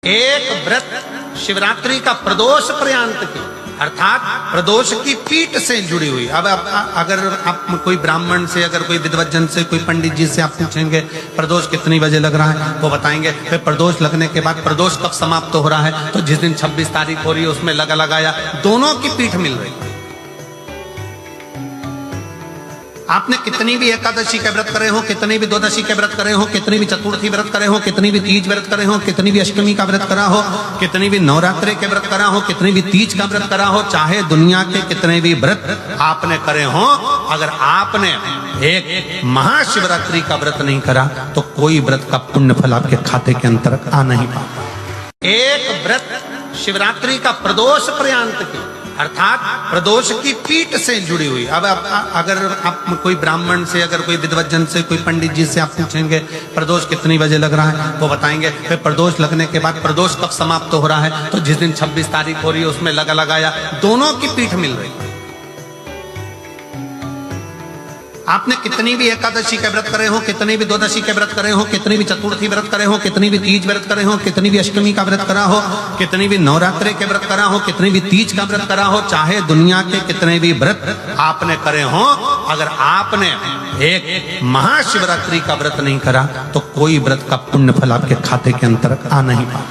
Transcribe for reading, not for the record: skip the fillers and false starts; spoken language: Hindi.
एक व्रत शिवरात्रि का प्रदोष पर्यंत की अर्थात प्रदोष की पीठ से जुड़ी हुई। अब अगर आप कोई ब्राह्मण से, अगर कोई विद्वज्जन से, कोई पंडित जी से आप पूछेंगे प्रदोष कितनी बजे लग रहा है, वो बताएंगे। फिर प्रदोष लगने के बाद प्रदोष कब समाप्त हो रहा है, तो जिस दिन 26 तारीख हो रही है उसमें लगाया। दोनों की पीठ मिल रही। आपने कितनी भी एकादशी के व्रत करे हो, कितनी भी द्वादशी के व्रत करे हो, कितनी भी चतुर्थी व्रत करे हो, कितनी भी तीज व्रत करे हो, कितनी भी अष्टमी का व्रत करा हो, कितनी भी नवरात्रि के व्रत करा हो, कितनी भी तीज का व्रत करा हो, चाहे दुनिया के कितने भी व्रत आपने करे हो, अगर आपने एक महाशिवरात्रि का व्रत नहीं करा तो कोई व्रत का पुण्य फल आपके खाते के अंतर्गत आ नहीं पाता। एक व्रत शिवरात्रि का प्रदोष पर्यंत की अर्थात प्रदोष की पीठ से जुड़ी हुई। अब अगर आप कोई ब्राह्मण से, अगर कोई विद्वज्जन से, कोई पंडित जी से आप पूछेंगे प्रदोष कितनी बजे लग रहा है, वो बताएंगे। फिर प्रदोष लगने के बाद प्रदोष कब समाप्त हो रहा है, तो जिस दिन 26 तारीख हो रही है उसमें लगाया। दोनों की पीठ मिल रही। आपने कितनी भी एकादशी के व्रत करे हो, कितनी भी द्वादशी के व्रत करे हो, कितनी भी चतुर्थी व्रत करे हो, कितनी भी तीज व्रत करे हो, कितनी भी अष्टमी का व्रत करा हो, कितनी भी नवरात्रि के व्रत करा हो, कितनी भी तीज का व्रत करा हो, चाहे दुनिया के कितने भी व्रत आपने करे हो, अगर आपने एक महाशिवरात्रि का व्रत नहीं करा तो कोई व्रत का पुण्य फल आपके खाते के अंतर्गत आ नहीं पाता।